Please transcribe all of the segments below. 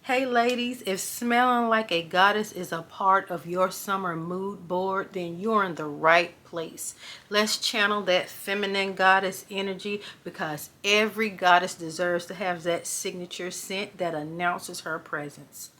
Hey ladies, if smelling like a goddess is a part of your summer mood board, then you're in the right place. Let's channel that feminine goddess energy because every goddess deserves to have that signature scent that announces her presence.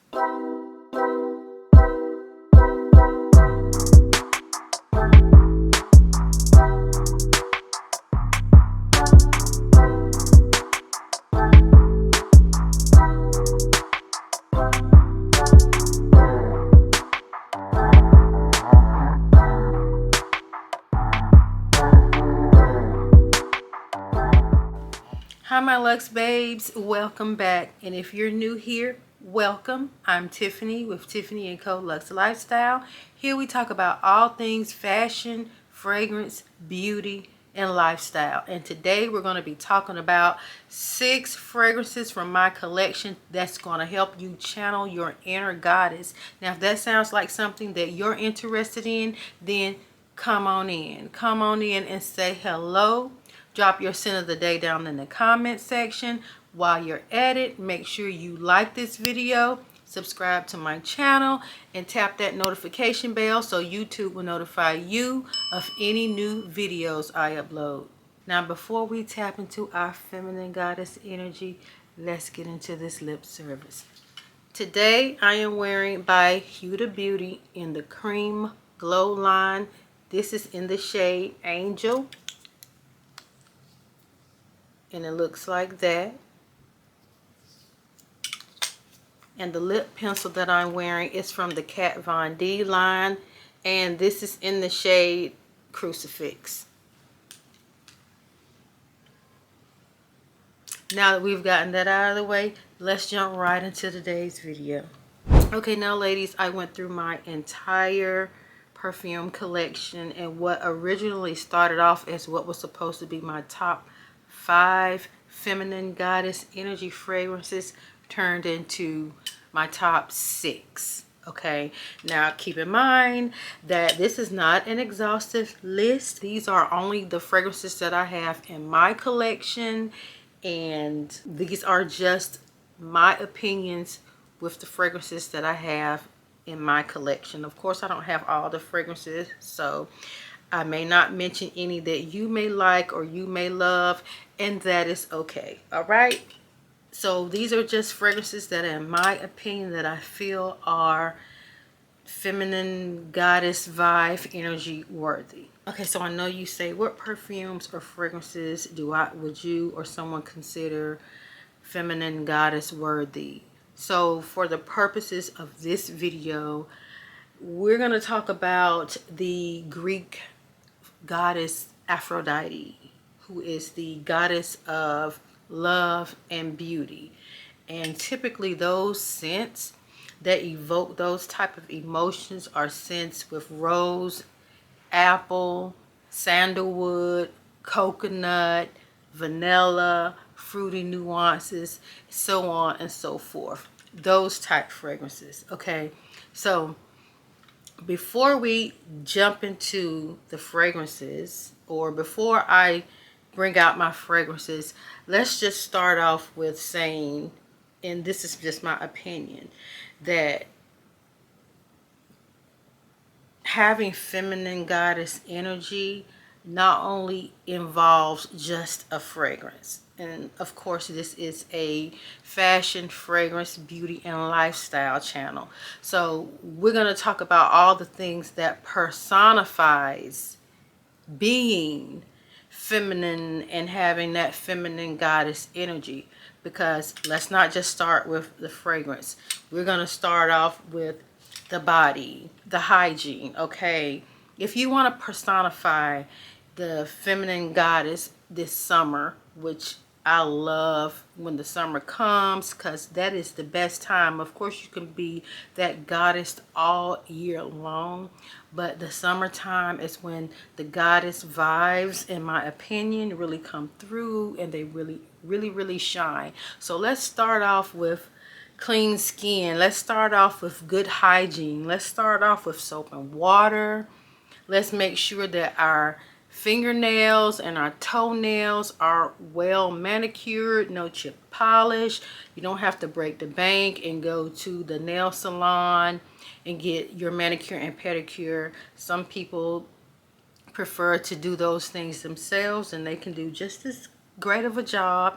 Hi my Luxe babes, welcome back. And if you're new here, welcome. I'm Tiffany with Tiffany & Co. Luxe Lifestyle. Here we talk about all things fashion, fragrance, beauty, and lifestyle. And today we're going to be talking about 6 fragrances from my collection that's going to help you channel your inner goddess. Now if that sounds like something that you're interested in, then come on in and say hello. Drop your scent of the day down in the comment section. While you're at it, make sure you like this video, subscribe to my channel, and tap that notification bell so YouTube will notify you of any new videos I upload. Now before we tap into our feminine goddess energy, let's get into this lip service. Today I am wearing by Huda Beauty in the Cream Glow line. This is in the shade Angel. And it looks like that. And the lip pencil that I'm wearing is from the Kat Von D line, and this is in the shade Crucifix. Now that we've gotten that out of the way, let's jump right into today's video. Okay, now ladies, I went through my entire perfume collection, and what originally started off as what was supposed to be my top 5 feminine goddess energy fragrances turned into my top 6. Okay, now keep in mind that this is not an exhaustive list. These are only the fragrances that I have in my collection, and these are just my opinions with the fragrances that I have in my collection. Of course, I don't have all the fragrances, so I may not mention any that you may like or you may love, and that is okay. All right, so these are just fragrances that in my opinion that I feel are feminine goddess vibe energy worthy. Okay, so I know you say, what perfumes or fragrances would you or someone consider feminine goddess worthy? So for the purposes of this video, we're going to talk about the Greek goddess Aphrodite, who is the goddess of love and beauty. And typically those scents that evoke those type of emotions are scents with rose, apple, sandalwood, coconut, vanilla, fruity nuances, so on and so forth. Those type fragrances. Okay, so before we jump into the fragrances, or before I bring out my fragrances, let's just start off with saying, and this is just my opinion, that having feminine goddess energy not only involves just a fragrance. And of course, this is a fashion, fragrance, beauty, and lifestyle channel. So we're going to talk about all the things that personifies being feminine and having that feminine goddess energy. Because let's not just start with the fragrance. We're going to start off with the body, the hygiene. Okay, if you want to personify the feminine goddess this summer, which I love when the summer comes because that is the best time. Of course, you can be that goddess all year long, but the summertime is when the goddess vibes, in my opinion, really come through, and they really shine. So let's start off with clean skin. Let's start off with good hygiene. Let's start off with soap and water. Let's make sure that our fingernails and our toenails are well manicured, no chip polish. You don't have to break the bank and go to the nail salon and get your manicure and pedicure. Some people prefer to do those things themselves, and they can do just as great of a job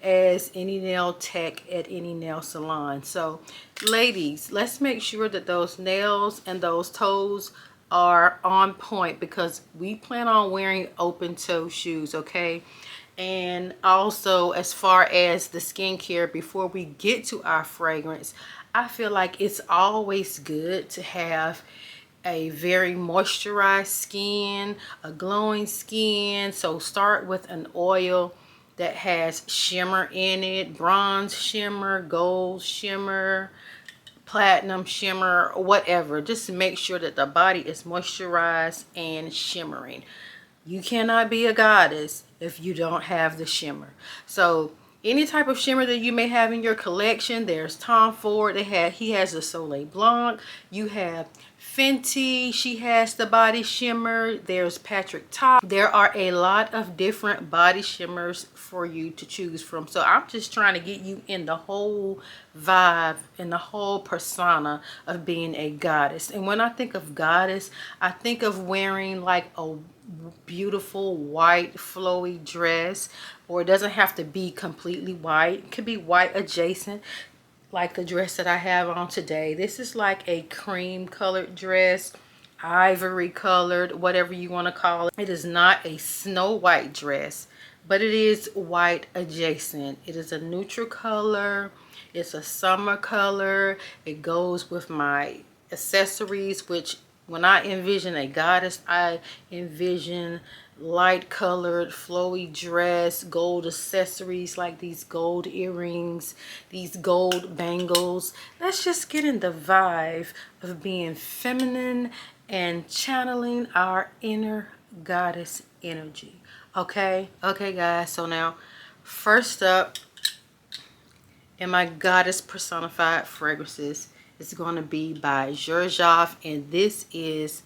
as any nail tech at any nail salon. So ladies, let's make sure that those nails and those toes are on point, because we plan on wearing open toe shoes, okay? And also, as far as the skincare, before we get to our fragrance, I feel like it's always good to have a very moisturized skin, a glowing skin. So start with an oil that has shimmer in it, bronze shimmer, gold shimmer, platinum shimmer, whatever. Just make sure that the body is moisturized and shimmering. You cannot be a goddess if you don't have the shimmer. So any type of shimmer that you may have in your collection, there's Tom Ford. He has the Soleil Blanc. You have Fenty, she has the body shimmer. There's Patrick Ta. There are a lot of different body shimmers for you to choose from. So I'm just trying to get you in the whole vibe and the whole persona of being a goddess. And when I think of goddess, I think of wearing like a beautiful white flowy dress, or it doesn't have to be completely white. It could be white adjacent, like the dress that I have on today. This is like a cream colored dress, ivory colored, whatever you want to call it. It is not a snow white dress, but it is white adjacent. It is a neutral color. It's a summer color. It goes with my accessories, which when I envision a goddess, I envision light colored flowy dress, gold accessories like these gold earrings, these gold bangles. Let's just get in the vibe of being feminine and channeling our inner goddess energy. Okay guys, so now first up in my goddess personified fragrances, it's going to be by Xerjoff, and this is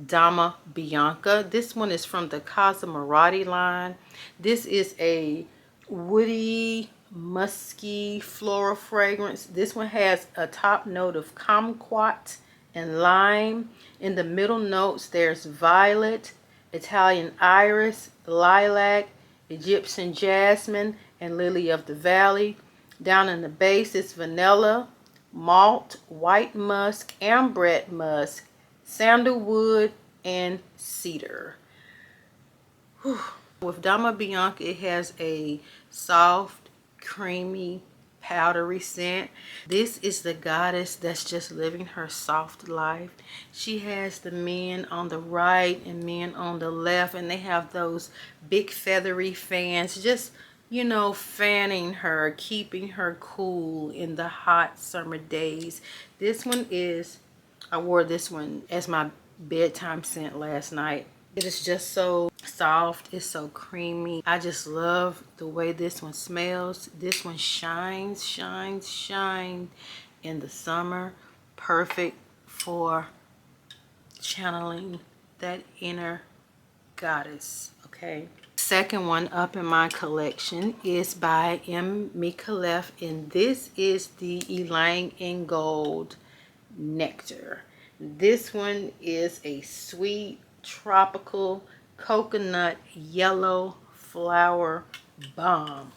Dama Bianca. This one is from the Maserati line. This is a woody, musky, floral fragrance. This one has a top note of kumquat and lime. In the middle notes, there's violet, Italian iris, lilac, Egyptian jasmine, and lily of the valley. Down in the base, it's vanilla, malt, white musk, ambret musk, sandalwood, and cedar. Whew. With Dama Bianca, it has a soft, creamy, powdery scent. This is the goddess that's just living her soft life. She has the men on the right and men on the left, and they have those big feathery fans, just, you know, fanning her, keeping her cool in the hot summer days. This one is, I wore this one as my bedtime scent last night. It is just so soft. It's so creamy. I just love the way this one smells. This one shines in the summer. Perfect for channeling that inner goddess, okay? Second one up in my collection is by Micallef, and this is the Ylang in Gold Nectar. This one is a sweet tropical coconut yellow flower bomb,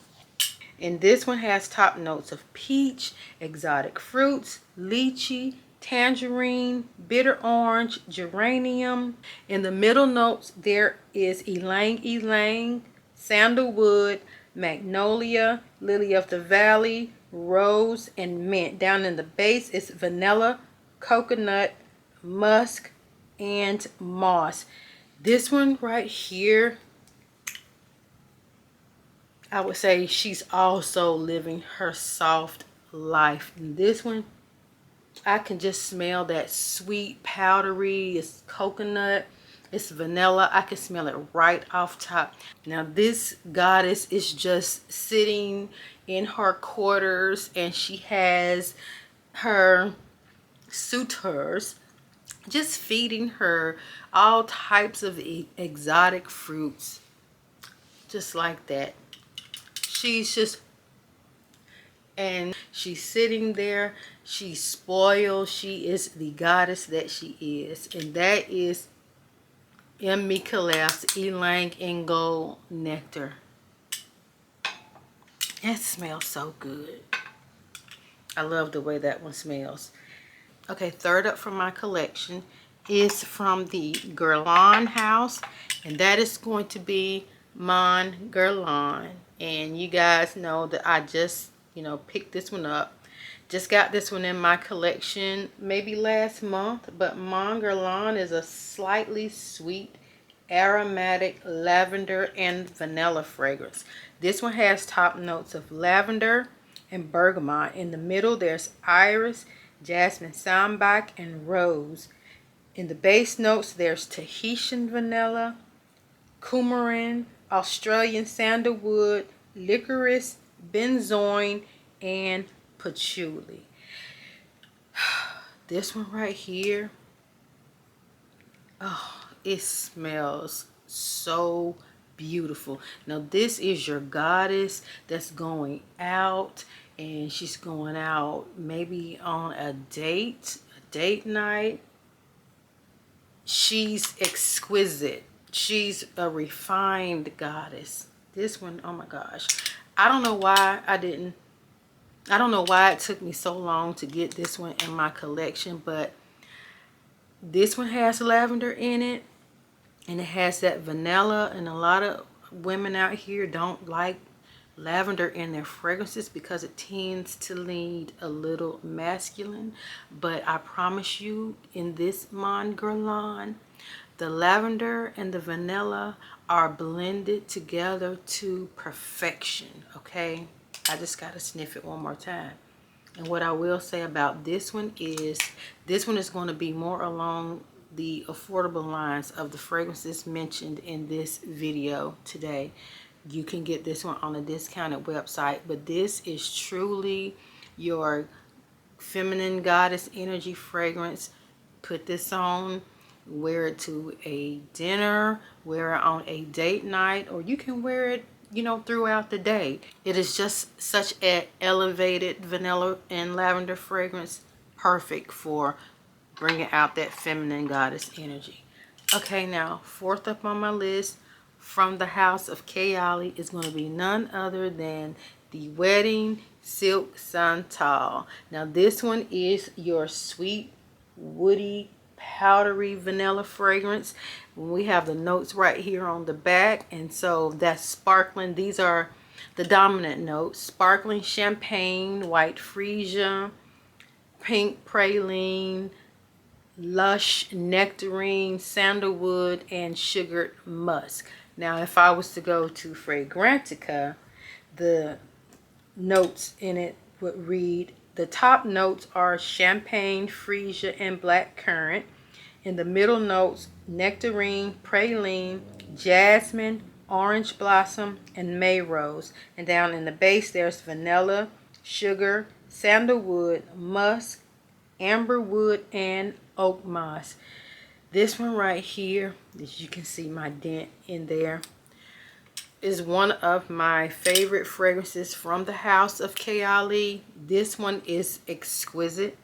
and this one has top notes of peach, exotic fruits, lychee, tangerine, bitter orange, geranium. In the middle notes, there is ylang ylang, sandalwood, magnolia, lily of the valley, rose, and mint. Down in the base, it's vanilla, coconut, musk, and moss. This one right here, I would say she's also living her soft life. And this one, I can just smell that sweet powdery. It's coconut, it's vanilla. I can smell it right off top. Now this goddess is just sitting in her quarters, and she has her suitors just feeding her all types of exotic fruits, just like that. She's just, and she's sitting there, she's spoiled. She is the goddess that she is, and that is Micallef Ylang in Gold Nectar. It smells so good. I love the way that one smells. Okay, third up from my collection is from the Guerlain house, and that is going to be Mon Guerlain. And you guys know that I just, picked this one up. Just got this one in my collection maybe last month, but Mon Guerlain is a slightly sweet, aromatic lavender and vanilla fragrance. This one has top notes of lavender and bergamot. In the middle, there's iris, jasmine sambac, and rose. In the base notes, there's Tahitian vanilla, coumarin, Australian sandalwood, licorice, benzoin, and patchouli. This one right here, oh, it smells so beautiful. Now this is your goddess that's going out, and she's going out maybe on a date night. She's exquisite. She's a refined goddess. This one, oh my gosh, I don't know why it took me so long to get this one in my collection, but this one has lavender in it, and it has that vanilla, and a lot of women out here don't like lavender in their fragrances because it tends to lean a little masculine. But I promise you, in this Mon Guerlain, the lavender and the vanilla are blended together to perfection. Okay, I just gotta sniff it one more time. And what I will say about this one is going to be more along the affordable lines of the fragrances mentioned in this video today. You can get this one on a discounted website, but this is truly your feminine goddess energy fragrance. Put this on, wear it to a dinner, wear it on a date night, or you can wear it throughout the day. It is just such an elevated vanilla and lavender fragrance, perfect for bringing out that feminine goddess energy. Okay, now fourth up on my list from the house of Kayali is going to be none other than the Wedding Silk Santal. Now this one is your sweet, woody, powdery vanilla fragrance. We have the notes right here on the back, and so that's sparkling. These are the dominant notes: sparkling champagne, white freesia, pink praline, lush nectarine, sandalwood, and sugared musk. Now if I was to go to Fragrantica, the notes in it would read, the top notes are champagne, freesia, and black currant. In the middle notes, nectarine, praline, jasmine, orange blossom, and May rose. And down in the base, there's vanilla, sugar, sandalwood, musk, amberwood, and oak moss. This one right here, as you can see my dent in there, is one of my favorite fragrances from the house of Kayali. This one is exquisite.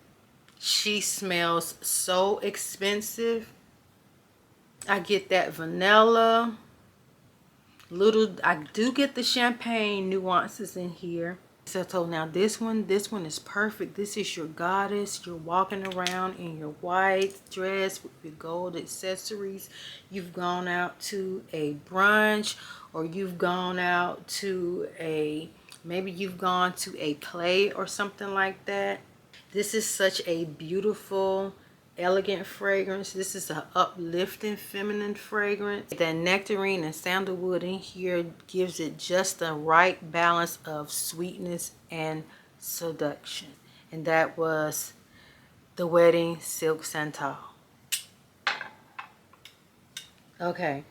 She smells so expensive. I get that vanilla, I do get the champagne nuances in here. So now this one is perfect. This is your goddess. You're walking around in your white dress with your gold accessories. You've gone out to a brunch, or you've gone out to maybe you've gone to a play or something like that. This is such a beautiful, elegant fragrance. This is an uplifting feminine fragrance. That nectarine and sandalwood in here gives it just the right balance of sweetness and seduction. And that was the Wedding Silk Santal. Okay,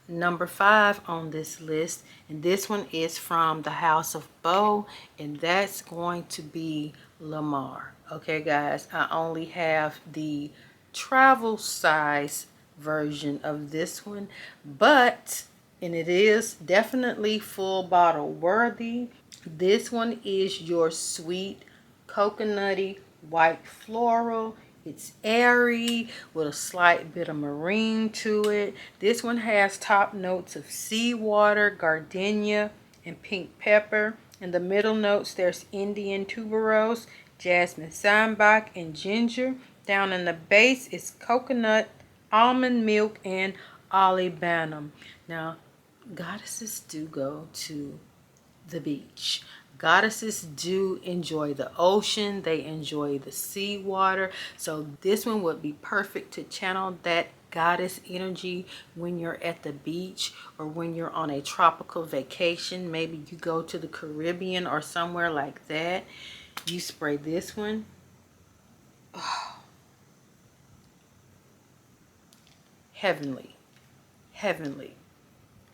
number 5 on this list, and this one is from the house of Bo, and that's going to be Lamar. Okay guys, I only have the travel size version of this one, but and it is definitely full bottle worthy. This one is your sweet coconutty white floral. It's airy with a slight bit of marine to it. This one has top notes of seawater, gardenia, and pink pepper. In the middle notes, there's Indian tuberose, jasmine sambac, and ginger. Down in the base is coconut, almond milk, and olibanum. Now, goddesses do go to the beach. Goddesses do enjoy the ocean. They enjoy the seawater. So this one would be perfect to channel that goddess energy when you're at the beach or when you're on a tropical vacation. Maybe you go to the Caribbean or somewhere like that. You spray this one. Oh, heavenly. Heavenly.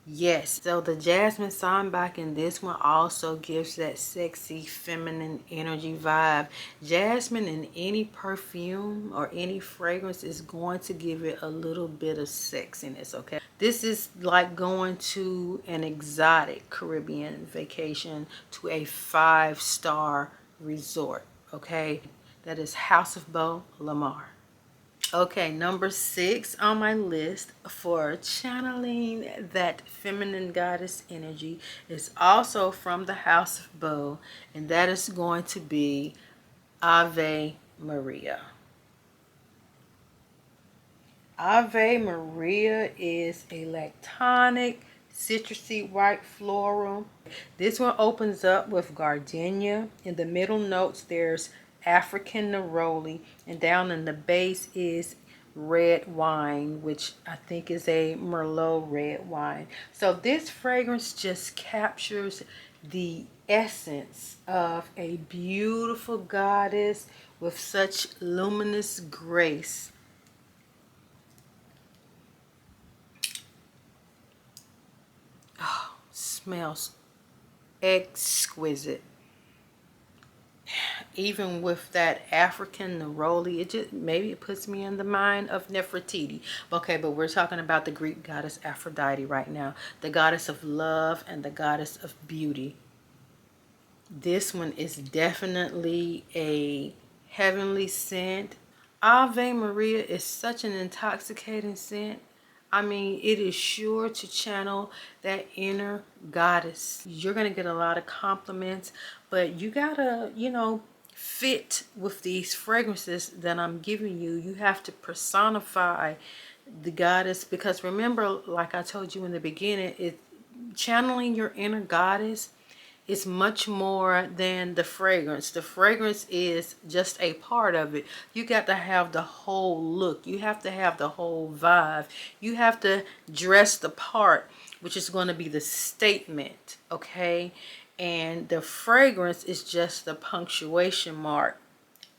Yes, so the jasmine sambac in this one also gives that sexy feminine energy vibe. Jasmine in any perfume or any fragrance is going to give it a little bit of sexiness, okay? This is like going to an exotic Caribbean vacation to a 5-star resort, okay? That is House of Bo, Lamar. Okay, number 6 on my list for channeling that feminine goddess energy is also from the House of Bo, and that is going to be Ave Maria. Ave Maria is a lactonic, citrusy white floral. This one opens up with gardenia. In the middle notes, there's African neroli, and down in the base is red wine, which I think is a Merlot red wine. So this fragrance just captures the essence of a beautiful goddess with such luminous grace. Oh, smells exquisite. Even with that African neroli, it just maybe it puts me in the mind of Nefertiti. Okay, but we're talking about the Greek goddess Aphrodite right now, the goddess of love and the goddess of beauty. This one is definitely a heavenly scent. Ave Maria is such an intoxicating scent. I mean, it is sure to channel that inner goddess. You're going to get a lot of compliments, but you got to, fit with these fragrances that I'm giving you. You have to personify the goddess, because remember, like I told you in the beginning, channeling your inner goddess is much more than the fragrance. The fragrance is just a part of it. You got to have the whole look. You have to have the whole vibe. You have to dress the part, which is going to be the statement, okay? And the fragrance is just the punctuation mark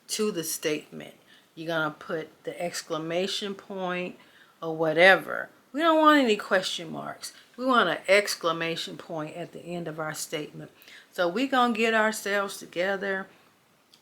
to the statement. You're going to put the exclamation point or whatever. We don't want any question marks. We want an exclamation point at the end of our statement. So we're going to get ourselves together.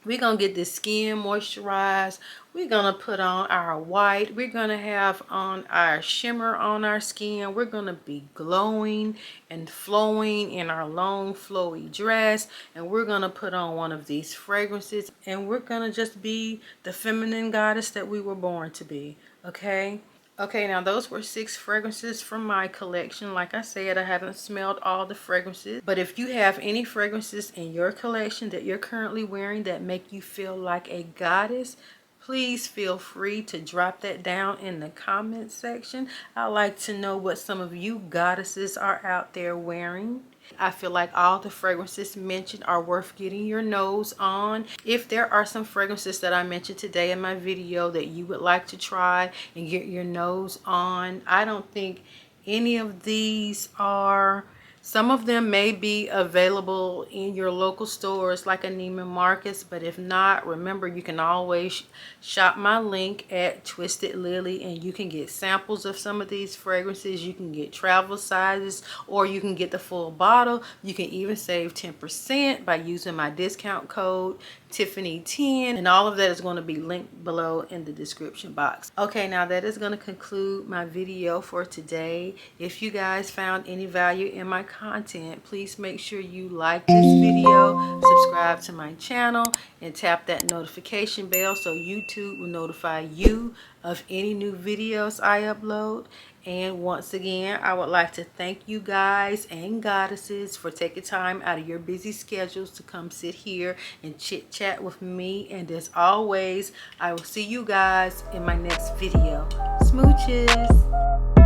We're going to get the skin moisturized. We're going to put on our white. We're going to have on our shimmer on our skin. We're going to be glowing and flowing in our long flowy dress. And we're going to put on one of these fragrances. And we're going to just be the feminine goddess that we were born to be. Okay? Okay, now those were 6 fragrances from my collection. Like I said, I haven't smelled all the fragrances. But if you have any fragrances in your collection that you're currently wearing that make you feel like a goddess, please feel free to drop that down in the comment section. I'd like to know what some of you goddesses are out there wearing. I feel like all the fragrances mentioned are worth getting your nose on. If there are some fragrances that I mentioned today in my video that you would like to try and get your nose on, I don't think any of these are Some of them may be available in your local stores like a Neiman Marcus, but if not, remember you can always shop my link at Twisted Lily and you can get samples of some of these fragrances. You can get travel sizes or you can get the full bottle. You can even save 10% by using my discount code Tiffaney10, and all of that is going to be linked below in the description box. Okay, now that is going to conclude my video for today. If you guys found any value in my content, please make sure you like this video, subscribe to my channel, and tap that notification bell so YouTube will notify you of any new videos I upload. And once again, I would like to thank you guys and goddesses for taking time out of your busy schedules to come sit here and chit chat with me. And as always, I will see you guys in my next video. Smooches!